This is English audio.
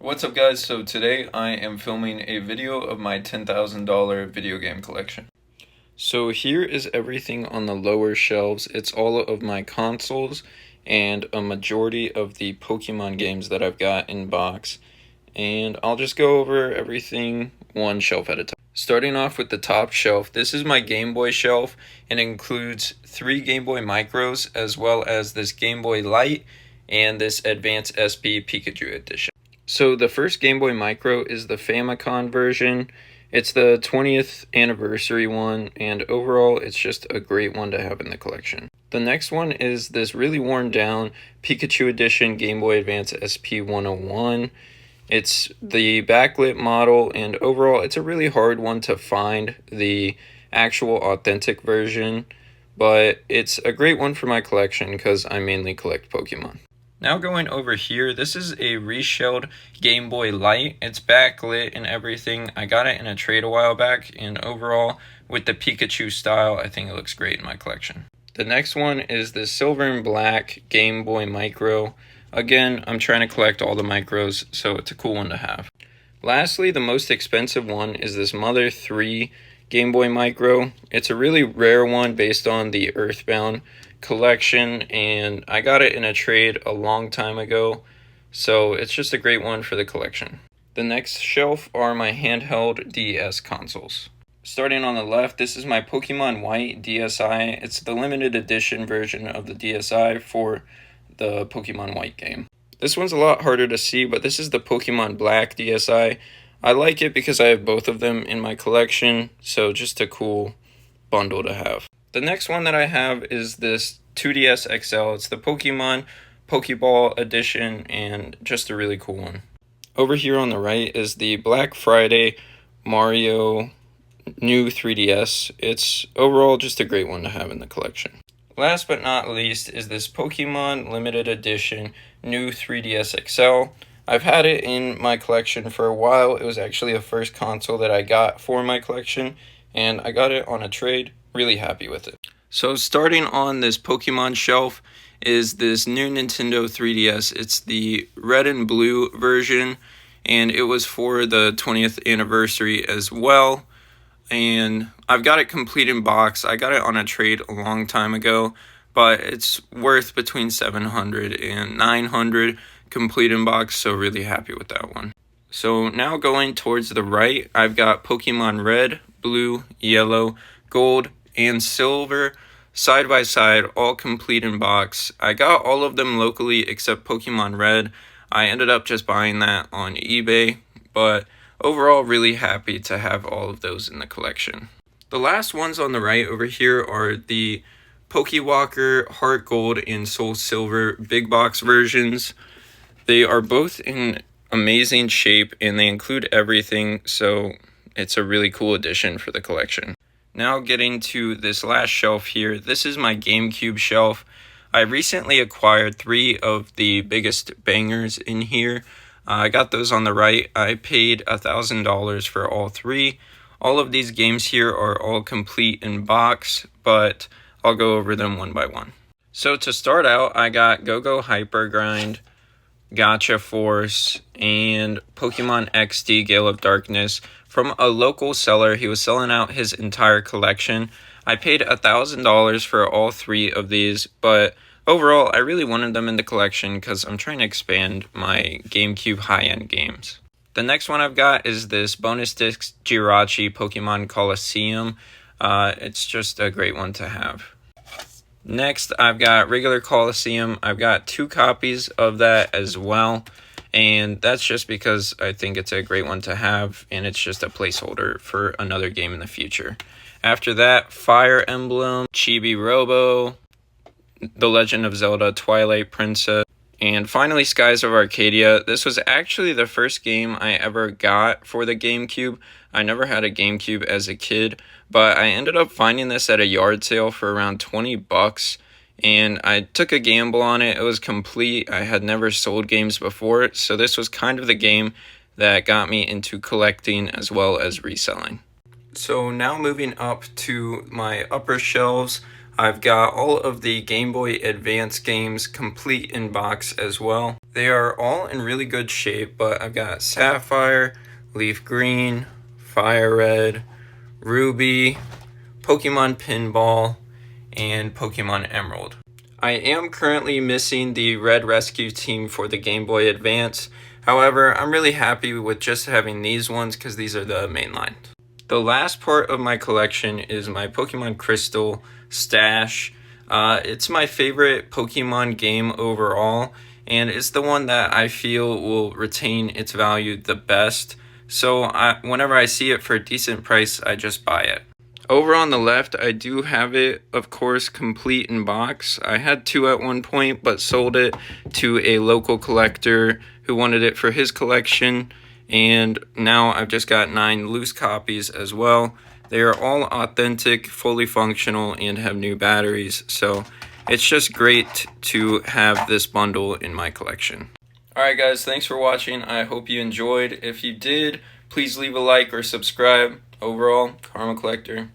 What's up guys, so today I am filming a video of my $10,000 video game collection. So here is everything on the lower shelves. It's all of my consoles and a majority of the Pokemon games that I've got in box. And I'll just go over everything one shelf at a time. Starting off with the top shelf, this is my Game Boy shelf and includes 3 Game Boy Micros as well as this Game Boy Light and this Advance SP Pikachu edition. So the first Game Boy Micro is the Famicom version. It's the 20th anniversary one, and overall it's just a great one to have in the collection. The next one is this really worn down Pikachu edition Game Boy Advance SP101. It's the backlit model, and overall it's a really hard one to find the actual authentic version, but it's a great one for my collection because I mainly collect Pokemon. Now going over here, this is a reshelled Game Boy Light. It's backlit and everything. I got it in a trade a while back, and overall, with the Pikachu style, I think it looks great in my collection. The next one is the silver and black Game Boy Micro. Again, I'm trying to collect all the micros, so it's a cool one to have. Lastly, the most expensive one is this Mother 3 Game Boy Micro. It's a really rare one based on the Earthbound collection, and I got it in a trade a long time ago, so it's just a great one for the collection. The next shelf are my handheld DS consoles. Starting on the left, this is my Pokemon White DSi. It's the limited edition version of the DSi for the Pokemon White game. This one's a lot harder to see, but this is the Pokemon Black DSi. I like it because I have both of them in my collection, so just a cool bundle to have. The next one that I have is this 2DS XL. It's the Pokemon Pokeball edition, and just a really cool one. Over here on the right is the Black Friday Mario new 3DS. It's overall just a great one to have in the collection. Last but not least is this Pokemon limited edition new 3DS XL. I've had it in my collection for a while. It was actually the first console that I got for my collection, and I got it on a trade. Really happy with it. So starting on this Pokemon shelf is this new Nintendo 3DS. It's the red and blue version, and it was for the 20th anniversary as well. And I've got it complete in box. I got it on a trade a long time ago, but it's worth between $700 and $900 complete in box, so really happy with that one. So now going towards the right, I've got Pokemon Red, Blue, Yellow, Gold, and Silver side by side, all complete in box. I got all of them locally except Pokemon Red. I ended up just buying that on eBay, but overall really happy to have all of those in the collection. The last ones on the right over here are the Pokewalker Heart Gold and Soul Silver big box versions. They are both in amazing shape and they include everything, so it's a really cool addition for the collection. Now getting to this last shelf here, this is my GameCube shelf. I recently acquired 3 of the biggest bangers in here. I got those on the right. I paid $1,000 for all 3. All of these games here are all complete in box, but I'll go over them one by one. So to start out, I got Go-Go Hyper Grind, Gotcha Force, and Pokemon XD Gale of Darkness from a local seller. He was selling out his entire collection. I paid $1,000 for all 3 of these, but overall I really wanted them in the collection because I'm trying to expand my GameCube high-end games. The next one I've got is this bonus disc Jirachi Pokemon Colosseum. It's just a great one to have. Next, I've got regular Colosseum. I've got 2 copies of that as well, and that's just because I think it's a great one to have, and it's just a placeholder for another game in the future. After that, Fire Emblem, Chibi Robo, The Legend of Zelda Twilight Princess, and finally Skies of Arcadia. This was actually the first game I ever got for the GameCube. I never had a GameCube as a kid, but I ended up finding this at a yard sale for around $20, and I took a gamble on it. It was complete. I had never sold games before, so this was kind of the game that got me into collecting as well as reselling. So now moving up to my upper shelves, I've got all of the Game Boy Advance games complete in box as well. They are all in really good shape, but I've got Sapphire, Leaf Green, Fire Red, Ruby, Pokemon Pinball, and Pokemon Emerald. I am currently missing the Red Rescue Team for the Game Boy Advance. However, I'm really happy with just having these ones because these are the main line. The last part of my collection is my Pokemon Crystal stash. It's my favorite Pokemon game overall, and it's the one that I feel will retain its value the best. So whenever I see it for a decent price, I just buy it. Over on the left, I do have it, of course, complete in box. I had 2 at one point, but sold it to a local collector who wanted it for his collection. And now I've just got 9 loose copies as well. They are all authentic, fully functional, and have new batteries. So it's just great to have this bundle in my collection. Alright guys, thanks for watching. I hope you enjoyed. If you did, please leave a like or subscribe. Overall, Karma Collector.